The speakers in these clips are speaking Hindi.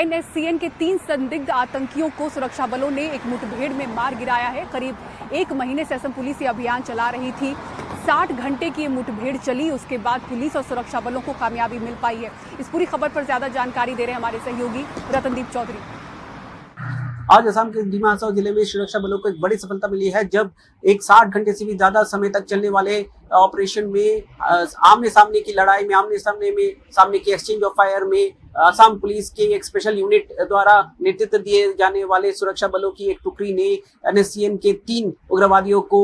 NSCN के 3 संदिग्ध आतंकियों को सुरक्षा बलों ने एक मुठभेड़ में मार गिराया है। करीब 1 महीने से असम पुलिस ये अभियान चला रही थी। 60 घंटे की ये मुठभेड़ चली, उसके बाद पुलिस और सुरक्षा बलों को कामयाबी मिल पाई है। इस पूरी खबर पर ज्यादा जानकारी दे रहे हैं हमारे सहयोगी रतनदीप चौधरी। आज असम के डिमा हसाओ जिले में सुरक्षा बलों को एक बड़ी सफलता मिली है, जब एक 60 घंटे से भी ज्यादा समय तक चलने वाले ऑपरेशन में आमने सामने की लड़ाई में सामने की एक्सचेंज ऑफ फायर में असम पुलिस के एक स्पेशल यूनिट द्वारा नेतृत्व दिए जाने वाले सुरक्षा बलों की एक टुकड़ी ने NSCN के 3 उग्रवादियों को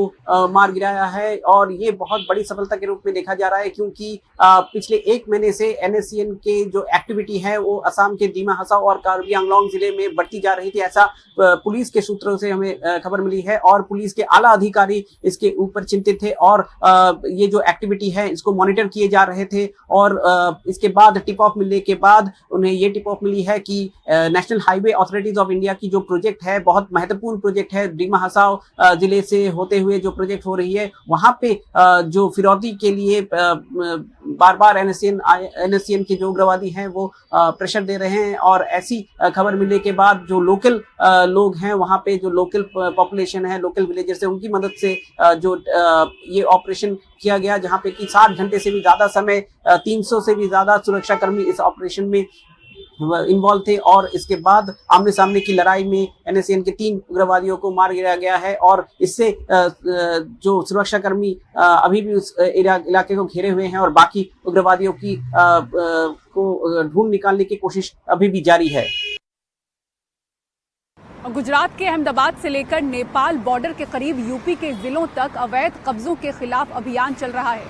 मार गिराया है। और ये बहुत बड़ी सफलता के रूप में देखा जा रहा है, क्योंकि पिछले 1 महीने से NSCN के जो एक्टिविटी है वो असम के डिमा हसाओ और कार्बी आंगलोंग जिले में बढ़ती जा रही थी, ऐसा पुलिस के सूत्रों से हमें खबर मिली है। और पुलिस के आला अधिकारी इसके ऊपर चिंतित थे और ये जो एक्टिविटी है इसको मॉनिटर किए जा रहे थे। और इसके बाद टिप ऑफ मिलने के बाद उन्हें ये टिप ऑफ मिली है कि national highway authorities of India की जो प्रोजेक्ट है, बहुत महत्वपूर्ण प्रोजेक्ट है, डिमा हसाओ जिले से होते हुए जो प्रोजेक्ट हो रही है, वहां पे जो फिरौती के लिए बार बार NSCN के जो उग्रवादी हैं वो प्रेशर दे रहे हैं। और ऐसी खबर मिलने के बाद जो लोकल लोग हैं, वहां पे जो लोकल पॉपुलेशन है, लोकल विलेजर्स है, उनकी मदद से जो ये ऑपरेशन किया गया, जहां पे कि 60 घंटे से भी ज्यादा समय 300 से भी ज्यादा सुरक्षाकर्मी इस ऑपरेशन में इन्वॉल्व थे। और इसके बाद आमने सामने की लड़ाई में NSCN के 3 उग्रवादियों को मार गिराया गया है। और इससे जो सुरक्षाकर्मी अभी भी उस इलाके को घेरे हुए हैं और बाकी उग्रवादियों की को ढूंढ निकालने की कोशिश अभी भी जारी है। गुजरात के अहमदाबाद से लेकर नेपाल बॉर्डर के करीब यूपी के जिलों तक अवैध कब्जों के खिलाफ अभियान चल रहा है।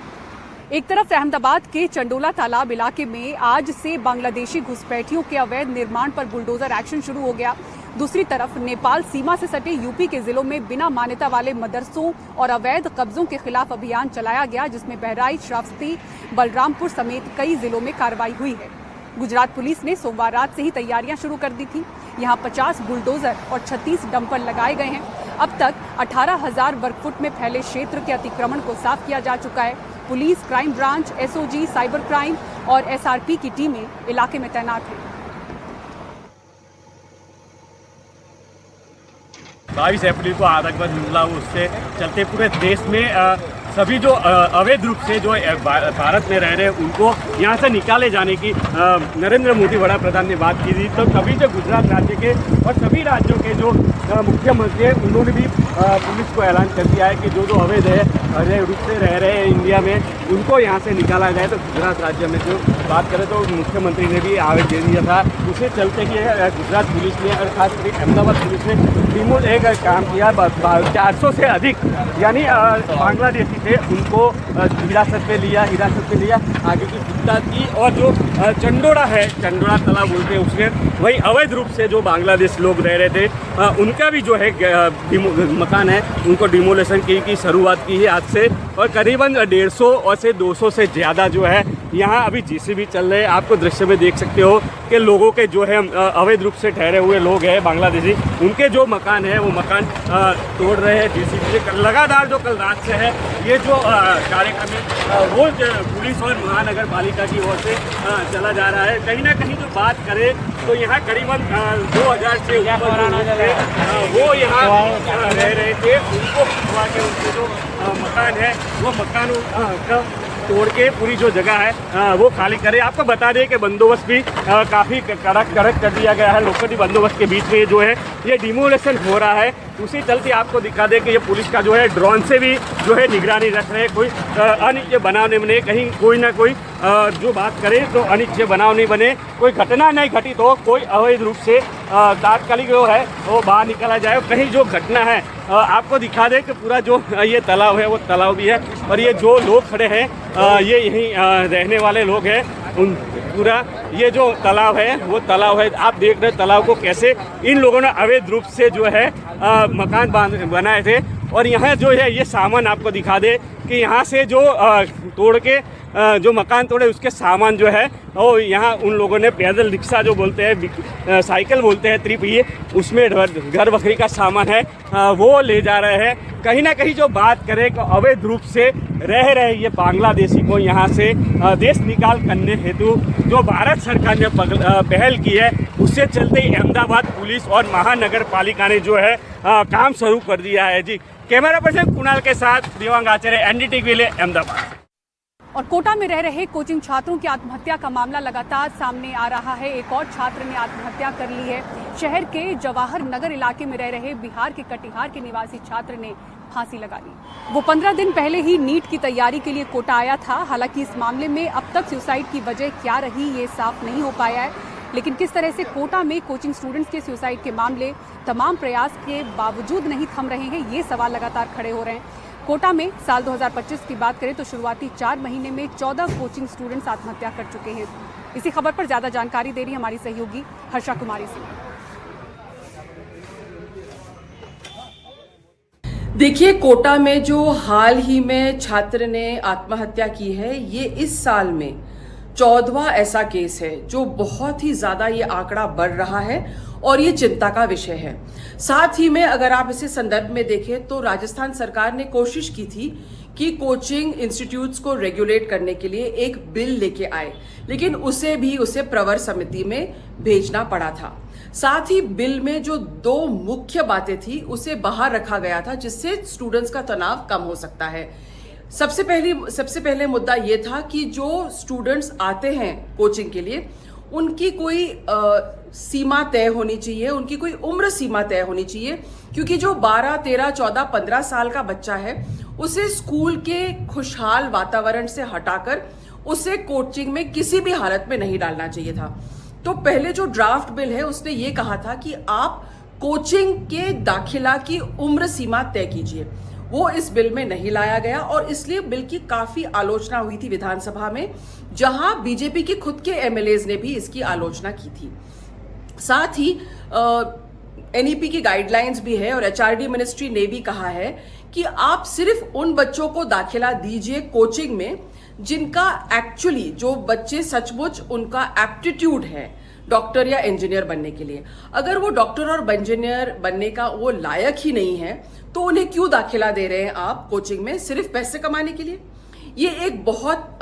एक तरफ अहमदाबाद के चंडोला तालाब इलाके में आज से बांग्लादेशी घुसपैठियों के अवैध निर्माण पर बुलडोजर एक्शन शुरू हो गया। दूसरी तरफ नेपाल सीमा से सटे यूपी के जिलों में बिना मान्यता वाले मदरसों और अवैध कब्जों के खिलाफ अभियान चलाया गया, जिसमें बहराइच, श्रावस्ती, बलरामपुर समेत कई जिलों में कार्रवाई हुई है। गुजरात पुलिस ने सोमवार रात से ही तैयारियां शुरू कर दी थी। यहाँ 50 बुलडोजर और 36 डंपर लगाए गए हैं। अब तक 18,000 वर्ग फुट में फैले क्षेत्र के अतिक्रमण को साफ किया जा चुका है। Police, crime branch, SOG, cyber crime और SRP की टीमें इलाके में तैनात हैं। 22 अप्रैल को आतंकवाद हमला हुआ, उससे चलते पूरे देश में सभी जो अवैध रूप से जो भारत में रह रहे हैं उनको यहाँ से निकाले जाने की नरेंद्र मोदी बड़ा प्रधान ने बात की थी। तो तभी जो गुजरात राज्य के और सभी राज्यों के जो मुख्यमंत्री हैं उन्होंने भी पुलिस को ऐलान कर दिया है कि जो अवैध रूप से रह रहे हैं इंडिया में उनको यहाँ से निकाला जाए। तो गुजरात राज्य में जो बात करें तो मुख्यमंत्री ने भी आवेदन दे दिया था। उसे चलते ही गुजरात पुलिस ने और खासकर अहमदाबाद पुलिस ने एक काम किया। 400 से अधिक यानी बांग्लादेशी थे उनको हिरासत में लिया, आगे की पूछताछ की। और जो चंडोला तालाब बोलते हैं उसमें वही अवैध रूप से जो बांग्लादेश लोग रह रहे थे उनका भी जो है मकान है उनको डिमोलेशन की शुरुआत की है आज से। और करीबन 150 और से 200 से ज़्यादा जो है यहाँ अभी JCB चल रहे हैं। आपको दृश्य में देख सकते हो कि लोगों के जो है अवैध रूप से ठहरे हुए लोग हैं बांग्लादेशी, उनके जो मकान है वो मकान तोड़ रहे हैं JCB से। लगातार जो कल रात से है ये जो कार्यक्रम है वो पुलिस और महानगर पालिका की ओर से चला जा रहा है। कहीं ना कहीं जो बात करें तो यहाँ करीबन 2000 से वो यहाँ रह रहे थे, उनको हटवा के उनके जो मकान है वो मकानों का तोड़ के पूरी जो जगह है वो खाली करे। आपको बता दें कि बंदोबस्त भी काफ़ी कड़क कर दिया गया है। लोकल बंदोबस्त के बीच में जो है ये डिमोलेशन हो रहा है। उसी चलते आपको दिखा दें कि ये पुलिस का जो है ड्रोन से भी जो है निगरानी रख रहे हैं। कोई अनिच्छा बनाव नहीं बने, कहीं कोई ना कोई जो बात करें तो अनिच्छा बनाव नहीं बने, कोई घटना नहीं घटित हो, कोई अवैध रूप से तात्कालिक जो है वो बाहर निकाला जाए। कहीं जो घटना है आपको दिखा दें कि पूरा जो ये तालाब है वो तालाब भी है और ये जो लोग खड़े हैं ये यहीं रहने वाले लोग हैं। उन पूरा ये जो तालाब है वो तालाब है। आप देख रहे हैं तालाब को कैसे इन लोगों ने अवैध रूप से जो है मकान बनाए थे। और यहाँ जो है ये सामान आपको दिखा दे कि यहाँ से जो तोड़ के जो मकान तोड़े उसके सामान जो है वो यहाँ उन लोगों ने पैदल रिक्शा जो बोलते हैं, साइकिल बोलते हैं त्रिपहिए, उसमें घर बकरी का सामान है वो ले जा रहे हैं। कहीं ना कहीं जो बात करें कि अवैध रूप से रह रहे ये बांग्लादेशी को यहाँ से देश निकाल करने हेतु जो भारत सरकार ने पहल की है, उससे चलते ही अहमदाबाद पुलिस और महानगर पालिका ने जो है काम शुरू कर दिया है। जी, कैमरा पर्सन कुणाल के साथ दिव्यांग आचार्य, एनडीटीवी के लिए अहमदाबाद। और कोटा में रह रहे कोचिंग छात्रों की आत्महत्या का मामला लगातार सामने आ रहा है। एक और छात्र ने आत्महत्या कर ली है। शहर के जवाहर नगर इलाके में रह रहे बिहार के कटिहार के निवासी छात्र ने फांसी लगा ली। वो 15 दिन पहले ही नीट की तैयारी के लिए कोटा आया था। हालांकि इस मामले में अब तक सुसाइड की वजह क्या रही ये साफ नहीं हो पाया है, लेकिन किस तरह से कोटा में कोचिंग स्टूडेंट्स के सुसाइड के मामले तमाम प्रयास के बावजूद नहीं थम रहे हैं, ये सवाल लगातार खड़े हो रहे हैं। कोटा में साल 2025 की बात करें तो शुरुआती 4 महीने में 14 कोचिंग स्टूडेंट्स आत्महत्या कर चुके हैं। इसी खबर पर ज्यादा जानकारी दे रही हमारी सहयोगी हर्षा कुमारी सिंह। देखिए, कोटा में जो हाल ही में छात्र ने आत्महत्या की है, ये इस साल में 14वां ऐसा केस है जो बहुत ही ज्यादा ये आंकड़ा बढ़ रहा है और ये चिंता का विषय है। साथ ही में अगर आप इसे संदर्भ में देखें तो राजस्थान सरकार ने कोशिश की थी कि कोचिंग इंस्टीट्यूट्स को रेगुलेट करने के लिए एक बिल लेके आए, लेकिन उसे प्रवर समिति में भेजना पड़ा था। साथ ही बिल में जो 2 मुख्य बातें थी उसे बाहर रखा गया था, जिससे स्टूडेंट्स का तनाव कम हो सकता है। सबसे पहले मुद्दा ये था कि जो स्टूडेंट्स आते हैं कोचिंग के लिए उनकी कोई सीमा तय होनी चाहिए, उनकी कोई उम्र सीमा तय होनी चाहिए, क्योंकि जो 12, 13, 14, 15 साल का बच्चा है उसे स्कूल के खुशहाल वातावरण से हटाकर उसे कोचिंग में किसी भी हालत में नहीं डालना चाहिए था। तो पहले जो ड्राफ्ट बिल है उसने ये कहा था कि आप कोचिंग के दाखिला की उम्र सीमा तय कीजिए। वो इस बिल में नहीं लाया गया और इसलिए बिल की काफी आलोचना हुई थी विधानसभा में, जहां बीजेपी के खुद के एमएलएज ने भी इसकी आलोचना की थी। साथ ही एनईपी की गाइडलाइंस भी है और एचआरडी मिनिस्ट्री ने भी कहा है कि आप सिर्फ उन बच्चों को दाखिला दीजिए कोचिंग में जिनका एक्चुअली, जो बच्चे सचमुच उनका एप्टीट्यूड है डॉक्टर या इंजीनियर बनने के लिए। अगर वो डॉक्टर और इंजीनियर बनने का वो लायक ही नहीं है तो उन्हें क्यों दाखिला दे रहे हैं आप कोचिंग में, सिर्फ पैसे कमाने के लिए? ये एक बहुत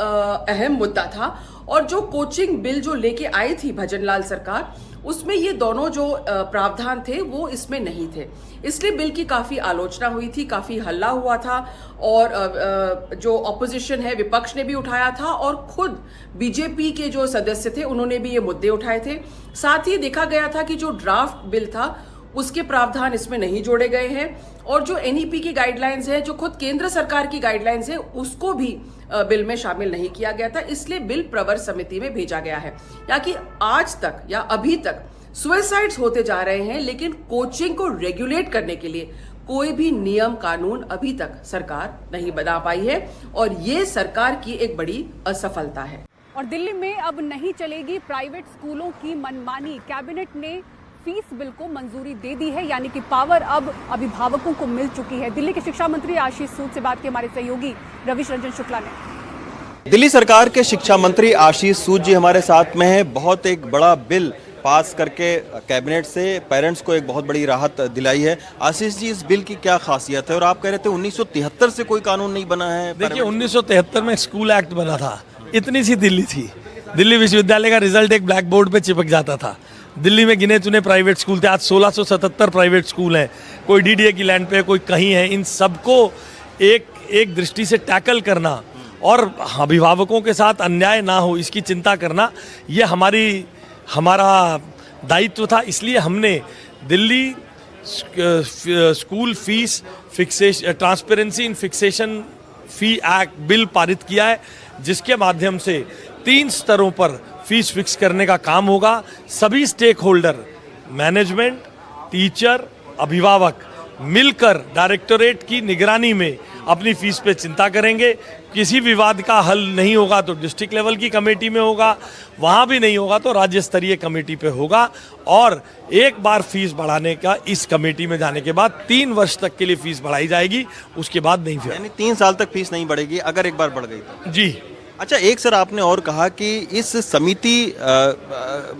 अहम मुद्दा था। और जो कोचिंग बिल जो लेके आई थी भजनलाल सरकार, उसमें ये दोनों जो प्रावधान थे वो इसमें नहीं थे, इसलिए बिल की काफी आलोचना हुई थी, काफी हल्ला हुआ था और जो ऑपोजिशन है, विपक्ष ने भी उठाया था और खुद बीजेपी के जो सदस्य थे उन्होंने भी ये मुद्दे उठाए थे। साथ ही देखा गया था कि जो ड्राफ्ट बिल था उसके प्रावधान इसमें नहीं जोड़े गए हैं और जो एनईपी की गाइडलाइंस है, जो खुद केंद्र सरकार की गाइडलाइंस है, उसको भी बिल में शामिल नहीं किया गया था। इसलिए बिल प्रवर समिति में भेजा गया है। या कि आज तक या अभी तक सुसाइड्स होते जा रहे हैं, लेकिन कोचिंग को रेगुलेट करने के लिए कोई भी नियम कानून अभी तक सरकार नहीं बना पाई है और ये सरकार की एक बड़ी असफलता है। और दिल्ली में अब नहीं चलेगी प्राइवेट स्कूलों की मनमानी। कैबिनेट ने फीस बिल को मंजूरी दे दी है, यानी कि पावर अब अभिभावकों को मिल चुकी है। दिल्ली के शिक्षा मंत्री आशीष सूद से बात की हमारे सहयोगी रविश रंजन शुक्ला ने। दिल्ली सरकार के शिक्षा मंत्री आशीष सूद जी हमारे साथ में हैं। बहुत एक बड़ा बिल पास करके कैबिनेट से पेरेंट्स को एक बहुत बड़ी राहत दिलाई है। आशीष जी, इस बिल की क्या खासियत है? और आप कह रहे थे 1973 से कोई कानून नहीं बना है। देखिए, 1973 में स्कूल एक्ट बना था, इतनी सी दिल्ली थी। दिल्ली विश्वविद्यालय का रिजल्ट एक ब्लैक बोर्ड पे चिपक जाता था। दिल्ली में गिने चुने प्राइवेट स्कूल थे, आज 1677 प्राइवेट स्कूल हैं, कोई डीडीए की लैंड पे, कोई कहीं है। इन सबको एक दृष्टि से टैकल करना और अभिभावकों के साथ अन्याय ना हो इसकी चिंता करना, ये हमारा दायित्व था। इसलिए हमने Delhi school fees fixation, transparency in fixation fee act bill पारित किया है, जिसके माध्यम से 3 स्तरों पर फीस फिक्स करने का काम होगा। सभी स्टेक होल्डर, मैनेजमेंट, टीचर, अभिभावक मिलकर डायरेक्टोरेट की निगरानी में अपनी फीस पे चिंता करेंगे। किसी विवाद का हल नहीं होगा तो डिस्ट्रिक्ट लेवल की कमेटी में होगा, वहाँ भी नहीं होगा तो राज्य स्तरीय कमेटी पे होगा। और एक बार फीस बढ़ाने का इस कमेटी में जाने के बाद 3 वर्ष तक के लिए फीस बढ़ाई जाएगी, उसके बाद नहीं। यानी 3 साल तक फीस नहीं बढ़ेगी अगर एक बार बढ़ गई तो? जी, अच्छा, एक सर आपने और कहा कि इस समिति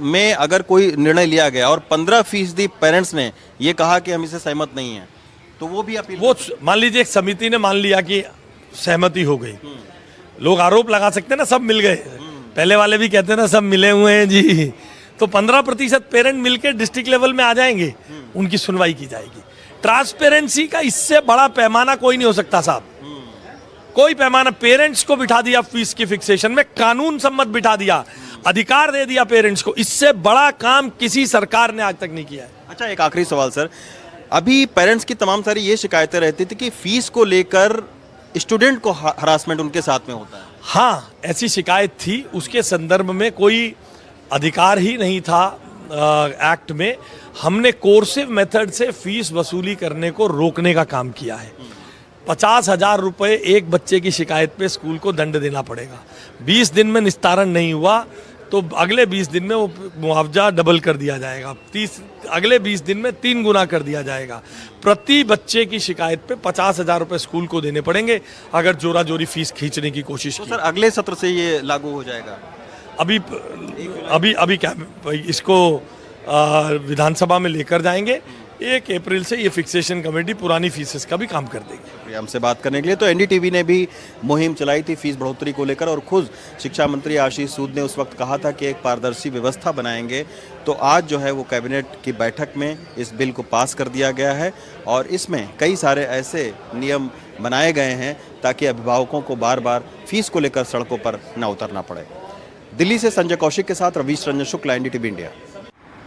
में अगर कोई निर्णय लिया गया और 15% पेरेंट्स ने ये कहा कि हम इसे सहमत नहीं हैं, तो वो भी अपील, वो मान लीजिए एक समिति ने मान लिया कि सहमति हो गई, लोग आरोप लगा सकते हैं ना सब मिल गए, पहले वाले भी कहते हैं ना सब मिले हुए हैं जी, तो 15% पेरेंट मिलकर डिस्ट्रिक्ट लेवल में आ जाएंगे, उनकी सुनवाई की जाएगी। ट्रांसपेरेंसी का इससे बड़ा पैमाना कोई नहीं हो सकता साहब, कोई पैमाना। पेरेंट्स को बिठा दिया फीस की फिक्सेशन में, कानून सम्मत बिठा दिया, अधिकार दे दिया पेरेंट्स को, इससे बड़ा काम किसी सरकार ने आज तक नहीं किया है। अच्छा, एक आखिरी सवाल सर, अभी पेरेंट्स की तमाम सारी ये शिकायतें रहती थी कि फीस को लेकर स्टूडेंट को हरासमेंट उनके साथ में होता है। हाँ, ऐसी शिकायत थी, उसके संदर्भ में कोई अधिकार ही नहीं था एक्ट में। हमने कोर्सिव मेथड से फीस वसूली करने को रोकने का काम किया है। 50,000 रुपये एक बच्चे की शिकायत पे स्कूल को दंड देना पड़ेगा। 20 दिन में निस्तारण नहीं हुआ तो अगले 20 दिन में वो मुआवजा डबल कर दिया जाएगा, अगले 20 दिन में 3 गुना कर दिया जाएगा। प्रति बच्चे की शिकायत पे 50,000 रुपये स्कूल को देने पड़ेंगे अगर जोरा जोरी फीस खींचने की कोशिश की। तो सर अगले सत्र से ये लागू हो जाएगा? अभी क्या इसको विधानसभा में लेकर जाएंगे। 1 अप्रैल से ये फिक्सेशन कमेटी पुरानी फीसेस का भी काम कर देगी। हमसे बात करने के लिए। तो एनडीटीवी ने भी मुहिम चलाई थी फीस बढ़ोतरी को लेकर, और खुद शिक्षा मंत्री आशीष सूद ने उस वक्त कहा था कि एक पारदर्शी व्यवस्था बनाएंगे। तो आज जो है वो कैबिनेट की बैठक में इस बिल को पास कर दिया गया है, और इसमें कई सारे ऐसे नियम बनाए गए हैं ताकि अभिभावकों को बार बार फीस को लेकर सड़कों पर न उतरना पड़े। दिल्ली से संजय कौशिक के साथ रवीश रंजन शुक्ला, एनडीटीवी इंडिया।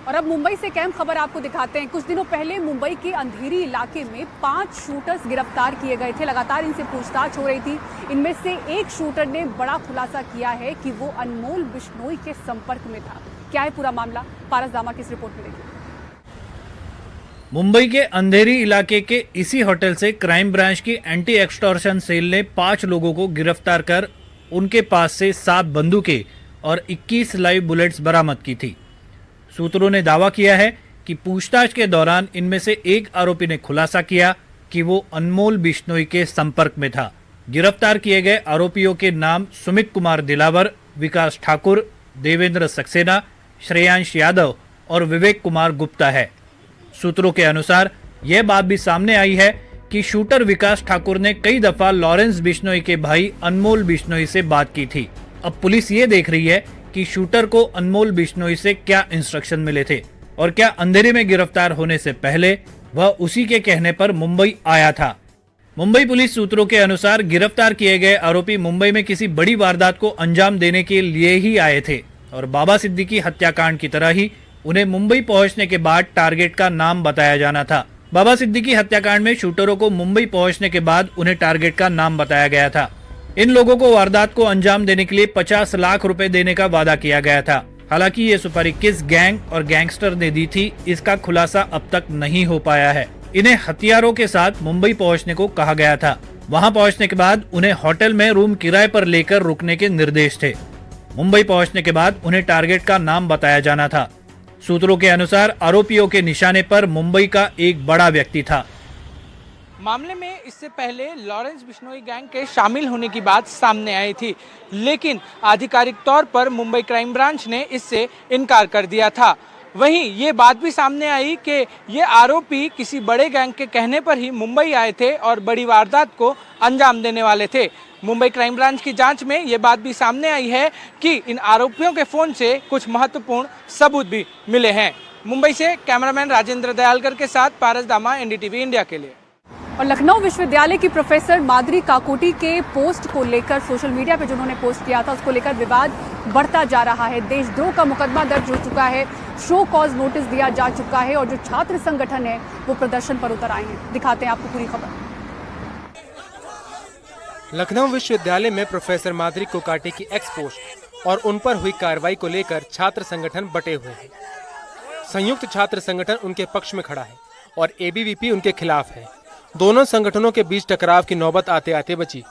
और अब मुंबई से अहम खबर आपको दिखाते हैं। कुछ दिनों पहले मुंबई के अंधेरी इलाके में 5 शूटर्स गिरफ्तार किए गए थे। लगातार इनसे पूछताछ हो रही थी। इनमें से एक शूटर ने बड़ा खुलासा किया है कि वो अनमोल बिश्नोई के संपर्क में था। क्या है पूरा मामला, पारस दामा की इस रिपोर्ट में देखिए। मुंबई के अंधेरी इलाके के इसी होटल से क्राइम ब्रांच की एंटी एक्सटॉर्शन सेल ने 5 लोगों को गिरफ्तार कर उनके पास से 7 बंदूकें और 21 लाइव बुलेट्स बरामद की थी। सूत्रों ने दावा किया है कि पूछताछ के दौरान इनमें से एक आरोपी ने खुलासा किया कि वो अनमोल बिश्नोई के संपर्क में था। गिरफ्तार किए गए आरोपियों के नाम सुमित कुमार दिलावर, विकास ठाकुर, देवेंद्र सक्सेना, श्रेयांश यादव और विवेक कुमार गुप्ता है। सूत्रों के अनुसार यह बात भी सामने आई है कि शूटर विकास ठाकुर ने कई दफा लॉरेंस बिश्नोई के भाई अनमोल बिश्नोई से बात की थी। अब पुलिस ये देख रही है कि शूटर को अनमोल बिश्नोई से क्या इंस्ट्रक्शन मिले थे और क्या अंधेरे में गिरफ्तार होने से पहले वह उसी के कहने पर मुंबई आया था। मुंबई पुलिस सूत्रों के अनुसार गिरफ्तार किए गए आरोपी मुंबई में किसी बड़ी वारदात को अंजाम देने के लिए ही आए थे और बाबा सिद्दीकी हत्याकांड की तरह ही उन्हें मुंबई पहुंचने के बाद टारगेट का नाम बताया जाना था। बाबा सिद्दीकी हत्याकांड में शूटरों को मुंबई पहुंचने के बाद उन्हें टारगेट का नाम बताया गया था। इन लोगों को वारदात को अंजाम देने के लिए 50 लाख रुपए देने का वादा किया गया था। हालांकि ये सुपारी किस गैंग और गैंगस्टर ने दी थी, इसका खुलासा अब तक नहीं हो पाया है। इन्हें हथियारों के साथ मुंबई पहुंचने को कहा गया था। वहां पहुंचने के बाद उन्हें होटल में रूम किराए पर लेकर रुकने के निर्देश थे। मुंबई पहुंचने के बाद उन्हें टारगेट का नाम बताया जाना था। सूत्रों के अनुसार आरोपियों के निशाने पर मुंबई का एक बड़ा व्यक्ति था। मामले में इससे पहले लॉरेंस बिश्नोई गैंग के शामिल होने की बात सामने आई थी, लेकिन आधिकारिक तौर पर मुंबई क्राइम ब्रांच ने इससे इनकार कर दिया था। वहीं ये बात भी सामने आई कि ये आरोपी किसी बड़े गैंग के कहने पर ही मुंबई आए थे और बड़ी वारदात को अंजाम देने वाले थे। मुंबई क्राइम ब्रांच की जांच में ये बात भी सामने आई है कि इन आरोपियों के फोन से कुछ महत्वपूर्ण सबूत भी मिले हैं। मुंबई से कैमरामैन राजेंद्र दयालकर के साथ पारस दामा, एनडीटीवी इंडिया के लिए। और लखनऊ विश्वविद्यालय की प्रोफेसर माधुरी काकोटी के पोस्ट को लेकर सोशल मीडिया पर जिन्होंने पोस्ट किया था उसको लेकर विवाद बढ़ता जा रहा है। देशद्रोह का मुकदमा दर्ज हो चुका है, शो कॉज नोटिस दिया जा चुका है और जो छात्र संगठन है वो प्रदर्शन पर उतर आए हैं। दिखाते हैं आपको पूरी खबर। लखनऊ विश्वविद्यालय में प्रोफेसर माधुरी कोकाटे की एक्स पोस्ट और उन पर हुई कार्रवाई को लेकर छात्र संगठन बटे हुए हैं। संयुक्त छात्र संगठन उनके पक्ष में खड़ा है और एबीवीपी उनके खिलाफ है। दोनों संगठनों के बीच टकराव की नौबत आते आते बची।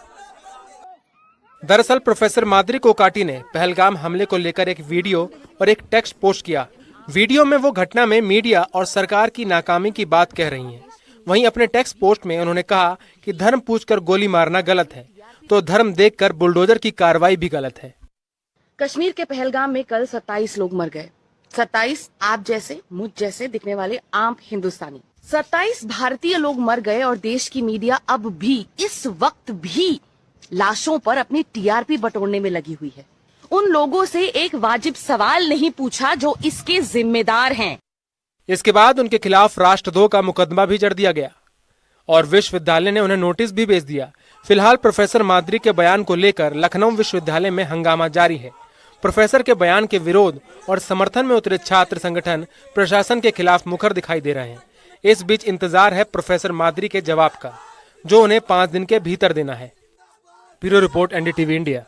दरअसल प्रोफेसर माधुरी कोकाटे ने पहलगाम हमले को लेकर एक वीडियो और एक टेक्स्ट पोस्ट किया। वीडियो में वो घटना में मीडिया और सरकार की नाकामी की बात कह रही हैं। वहीं अपने टेक्स्ट पोस्ट में उन्होंने कहा कि धर्म पूछकर गोली मारना गलत है। तो धर्म देखकर बुलडोजर की कार्रवाई भी गलत है। कश्मीर के पहलगाम में कल 27 लोग मर गए। 27 आप जैसे मुझ जैसे दिखने वाले आम हिंदुस्तानी। 27 भारतीय लोग मर गए और देश की मीडिया अब भी इस वक्त भी लाशों पर अपनी टीआरपी बटोरने में लगी हुई है। उन लोगों से एक वाजिब सवाल नहीं पूछा जो इसके जिम्मेदार हैं। इसके बाद उनके खिलाफ राष्ट्रद्रोह का मुकदमा भी जड़ दिया गया और विश्वविद्यालय ने उन्हें नोटिस भी भेज दिया। फिलहाल प्रोफेसर माद्री के बयान को लेकर लखनऊ विश्वविद्यालय में हंगामा जारी है। प्रोफेसर के बयान के विरोध और समर्थन में उतरे छात्र संगठन प्रशासन के खिलाफ मुखर दिखाई दे रहे हैं। इस बीच इंतजार है प्रोफेसर माद्री के जवाब का, जो उन्हें 5 दिन के भीतर देना है। Bureau report, NDTV India.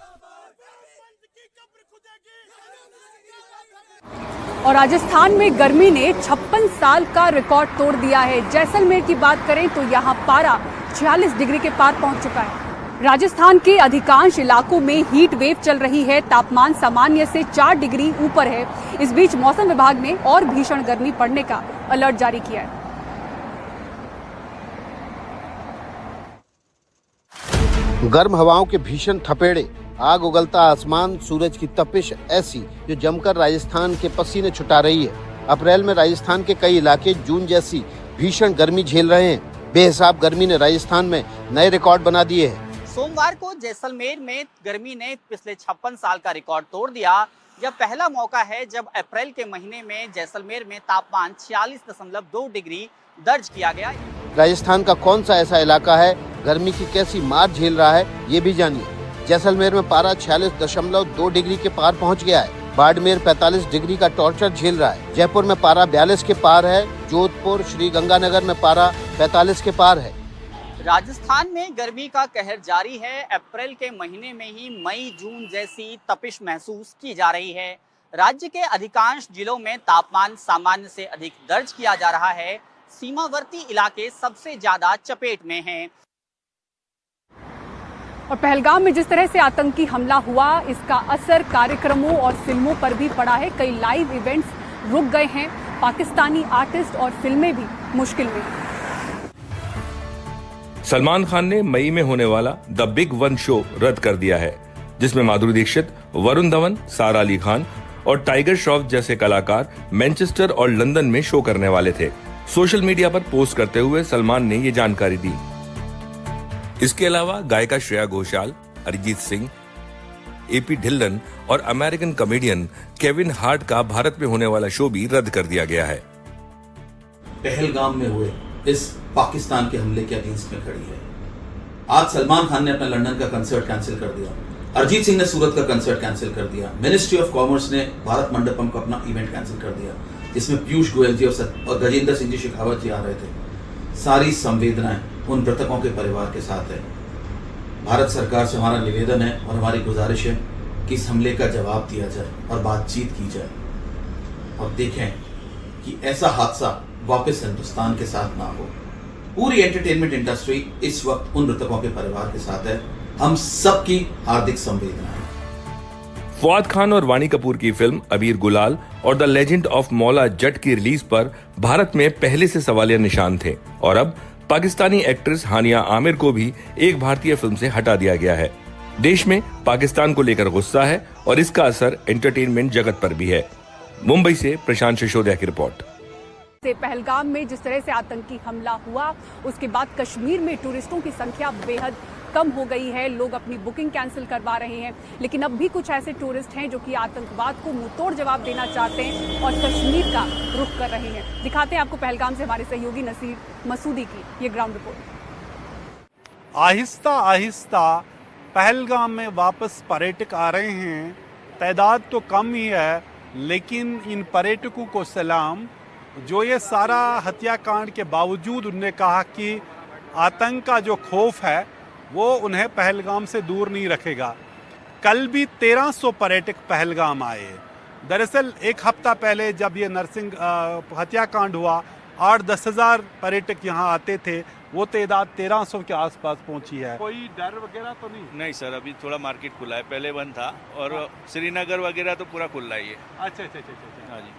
और राजस्थान में गर्मी ने 56 साल का रिकॉर्ड तोड़ दिया है। जैसलमेर की बात करें तो यहां पारा 46 डिग्री के पार पहुंच चुका है। राजस्थान के अधिकांश इलाकों में हीट वेव चल रही है। तापमान सामान्य से 4 डिग्री ऊपर है। इस बीच मौसम विभाग ने और भीषण गर्मी पड़ने का अलर्ट जारी किया है। गर्म हवाओं के भीषण थपेड़े, आग उगलता आसमान, सूरज की तपिश ऐसी जो जमकर राजस्थान के पसीने छुटा रही है। अप्रैल में राजस्थान के कई इलाके जून जैसी भीषण गर्मी झेल रहे हैं। बेहिसाब गर्मी ने राजस्थान में नए रिकॉर्ड बना दिए हैं। सोमवार को जैसलमेर में गर्मी ने पिछले 56 साल का रिकॉर्ड तोड़ दिया। यह पहला मौका है जब अप्रैल के महीने में जैसलमेर में तापमान 46.2 डिग्री दर्ज किया गया। राजस्थान का कौन सा ऐसा इलाका है गर्मी की कैसी मार झेल रहा है, ये भी जानिए। जैसलमेर में पारा 46.2 डिग्री के पार पहुंच गया है। बाड़मेर 45 डिग्री का टॉर्चर झेल रहा है। जयपुर में पारा 42 के पार है। जोधपुर, श्री गंगानगर में पारा 45 के पार है। राजस्थान में गर्मी का कहर जारी है। अप्रैल के महीने में ही मई जून जैसी तपिश महसूस की जा रही है। राज्य के अधिकांश जिलों में तापमान सामान्य से अधिक दर्ज किया जा रहा है। सीमावर्ती इलाके सबसे ज्यादा चपेट में हैं। और पहलगाम में जिस तरह से आतंकी हमला हुआ, इसका असर कार्यक्रमों और फिल्मों पर भी पड़ा है। कई लाइव इवेंट्स रुक गए हैं। पाकिस्तानी आर्टिस्ट और फिल्में भी मुश्किल में हैं। सलमान खान ने मई में होने वाला द बिग वन शो रद्द कर दिया है, जिसमें माधुरी दीक्षित, वरुण धवन, सारा अली खान और टाइगर श्रॉफ जैसे कलाकार मैनचेस्टर और लंदन में शो करने वाले थे। सोशल मीडिया पर पोस्ट करते हुए सलमान ने ये जानकारी दी। इसके अलावा गायिका श्रेया घोषाल, अरिजीत सिंह, एपी ढिल्लन और अमेरिकन कॉमेडियन केविन हार्ट का भारत में होने वाला शो भी रद्द कर दिया गया है। पहलगाम में हुए इस पाकिस्तान के हमले के अगेंस्ट में खड़ी है। आज सलमान खान ने अपना लंदन का कंसर्ट कैंसिल कर दिया। अरिजीत सिंह ने सूरत का कंसर्ट कैंसिल कर दिया। मिनिस्ट्री ऑफ कॉमर्स ने भारत मंडपम का अपना इवेंट कैंसिल कर दिया, जिसमें पीयूष गोयल जी और गजेंद्र सिंह जी शेखावत जी आ रहे थे। सारी संवेदनाएं उन मृतकों के परिवार के साथ है। भारत सरकार से हमारा निवेदन है और हमारी गुजारिश है कि इस हमले का जवाब दिया जाए और बातचीत की जाए और देखें कि ऐसा हादसा वापस हिंदुस्तान के साथ ना हो। पूरी एंटरटेनमेंट इंडस्ट्री इस वक्त उन मृतकों के परिवार के साथ है। हम सबकी हार्दिक संवेदनाएं। फवाद खान और वानी कपूर की फिल्म अबीर गुलाल और the legend of Maula Jatt की रिलीज पर भारत में पहले से सवालिया निशान थे और अब पाकिस्तानी एक्ट्रेस हानिया आमिर को भी एक भारतीय फिल्म से हटा दिया गया है। देश में पाकिस्तान को लेकर गुस्सा है और इसका असर एंटरटेनमेंट जगत पर भी है। मुंबई से प्रशांत सिसोदिया की रिपोर्ट। पहलगाम में जिस तरह से आतंकी हमला हुआ, उसके बाद कश्मीर में टूरिस्टों की संख्या बेहद कम हो गई है। लोग अपनी बुकिंग कैंसिल करवा रहे हैं, लेकिन अब भी कुछ ऐसे टूरिस्ट हैं जो कि आतंकवाद को मुंहतोड़ जवाब देना चाहते हैं और कश्मीर का रुख कर रहे हैं। दिखाते हैं आपको पहलगाम से हमारे सहयोगी नसीर मसूदी की ये ग्राउंड रिपोर्ट। आहिस्ता आहिस्ता पहलगाम में वापस पर्यटक आ रहे हैं। तादाद तो कम ही है, लेकिन इन पर्यटकों को सलाम, जो ये सारा हत्याकांड के बावजूद उन्होंने कहा कि आतंक का जो खौफ है वो उन्हें पहलगाम से दूर नहीं रखेगा। कल भी 1300 पर्यटक पहलगाम आए। दरअसल एक हफ्ता पहले जब ये नरसिंह हत्याकांड हुआ, 8-10 हज़ार पर्यटक यहाँ आते थे। वो तादाद 1300 के आसपास पहुँची है। कोई डर वगैरह तो नहीं? नहीं सर, अभी थोड़ा मार्केट खुला है, पहले बंद था और श्रीनगर वगैरह तो पूरा खुला ही है। अच्छा। हाँ जी।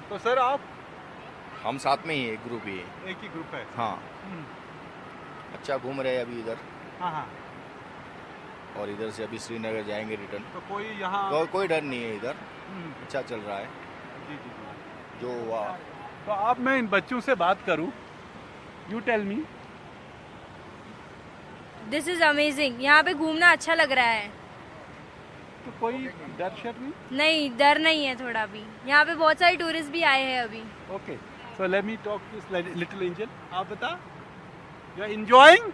तो सर आप? हम साथ में ही एक ग्रुप ही है। एक ही ग्रुप है? हाँ। अच्छा घूम रहे हैं अभी इधर। हाँ। और इधर से अभी श्रीनगर जाएंगे रिटर्न। तो कोई यहाँ कोई डर नहीं है इधर, अच्छा चल रहा है। जी जी जी। जो तो अब मैं इन बच्चों से बात करूं, you tell me. This is amazing, यहाँ पे घूमना अच्छा लग रहा है। तो कोई डर शर नहीं? नहीं, डर नहीं है थोड़ा भी। यहाँ पे बहुत सारे टूरिस्ट भी आए हैं अभी। Okay, so let me talk to little angel. आप बता, you are enjoying?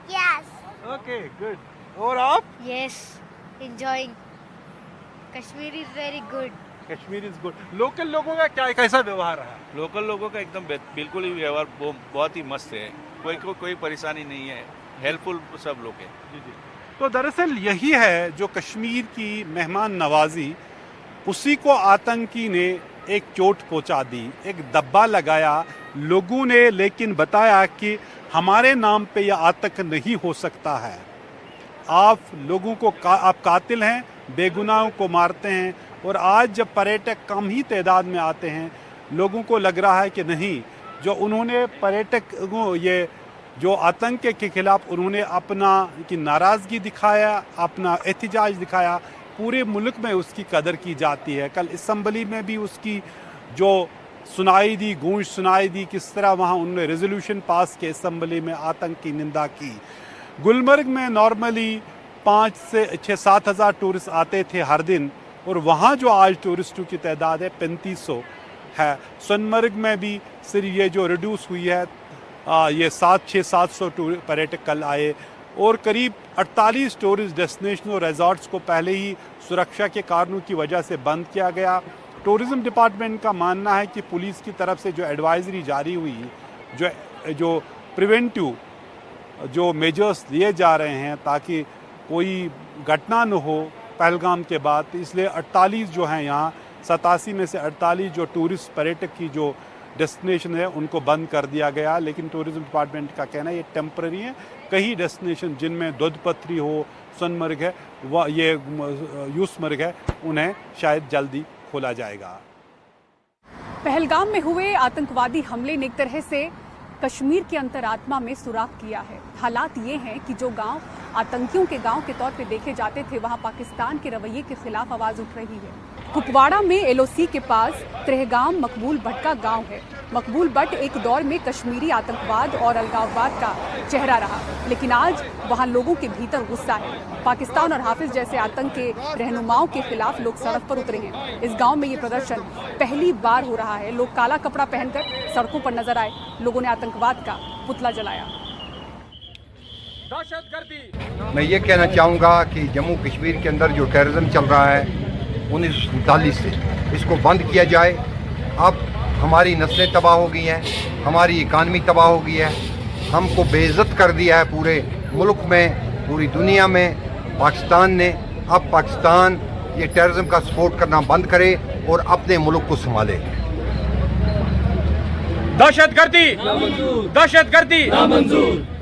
Yes. Okay, good. और आप? Yes, enjoying. Kashmir is very good. Kashmir is good. Local लोगों का क्या कैसा व्यवहार रहा? लोकल लोगों का एकदम बिल्कुल ही व्यवहार बहुत ही मस्त है, कोई परेशानी नहीं है, हेल्पफुल सब लोग हैं। जी जी। तो दरअसल यही है जो कश्मीर की मेहमान नवाजी, उसी को आतंकी ने एक चोट पहुंचा दी, एक दब्बा लगाया लोगों ने, लेकिन बताया कि हमारे नाम पे यह आतंक नहीं हो सकता है। आप लोगों को आप कातिल हैं, बेगुनाहों को मारते हैं। और आज जब पर्यटक कम ही तादाद में आते हैं, लोगों को लग रहा है कि नहीं, जो उन्होंने पर्यटक ये जो आतंक के खिलाफ उन्होंने अपना की नाराज़गी दिखाया, अपना एहतजाज दिखाया, पूरे मुल्क में उसकी कदर की जाती है। कल असम्बली में भी उसकी जो सुनाई दी, गूंज सुनाई दी, किस तरह वहाँ उन्होंने रेजोल्यूशन पास के असम्बली में आतंक की निंदा की। गुलमर्ग में नॉर्मली 5 से 6-7 हज़ार टूरिस्ट आते थे हर दिन, और वहाँ जो आज टूरिस्टों की तादाद है 3500 है। सोनमर्ग में भी सिर्फ ये जो रिड्यूस हुई है, ये 700 पर्यटक कल आए, और करीब 48 टूरिस्ट डेस्टिनेशन और रिजॉर्ट्स को पहले ही सुरक्षा के कारणों की वजह से बंद किया गया। टूरिज़्म डिपार्टमेंट का मानना है कि पुलिस की तरफ से जो एडवाइजरी जारी हुई, जो प्रिवेंटिव जो मेजर्स लिए जा रहे हैं ताकि कोई घटना न हो पहलगाम के बाद, इसलिए 48 जो हैं यहाँ 87 में से 48 जो टूरिस्ट पर्यटक की जो डेस्टिनेशन है उनको बंद कर दिया गया। लेकिन टूरिज़्म डिपार्टमेंट का कहना है ये टेम्पररी है। कई डेस्टिनेशन जिनमें दुधपत्री हो, सोनमर्ग है, वह ये यूसमर्ग है, उन्हें शायद जल्दी खोला जाएगा। पहलगाम में हुए आतंकवादी हमले ने एक तरह से कश्मीर की अंतरात्मा में सुराख किया है। हालात ये हैं कि जो गांव आतंकियों के गांव के तौर पे देखे जाते थे, वहां पाकिस्तान के रवैये के खिलाफ आवाज उठ रही है। कुपवाड़ा में एलओसी के पास त्रेहगाम मकबूल भट्ट का गांव है। मकबूल भट्ट एक दौर में कश्मीरी आतंकवाद और अलगाववाद का चेहरा रहा, लेकिन आज वहां लोगों के भीतर गुस्सा है। पाकिस्तान और हाफिज जैसे आतंक के रहनुमाओं के खिलाफ लोग सड़क पर उतरे हैं। इस गांव में ये प्रदर्शन पहली बार हो रहा है। लोग काला कपड़ा पहनकर सड़कों पर नजर आए। लोगों ने आतंकवाद का पुतला जलाया। मैं ये कहना चाहूँगा कि जम्मू कश्मीर के अंदर जो टेररिज्म चल रहा है 1947 से, इसको बंद किया जाए। अब हमारी नस्लें तबाह हो गई हैं, हमारी इकानमी तबाह हो गई है, हमको बेइज्जत कर दिया है पूरे मुल्क में, पूरी दुनिया में पाकिस्तान ने। अब पाकिस्तान ये टेररिज्म का सपोर्ट करना बंद करे और अपने मुल्क को संभाले। दहशतगर्दी नामंजूर, दहशतगर्दी नामंजूर।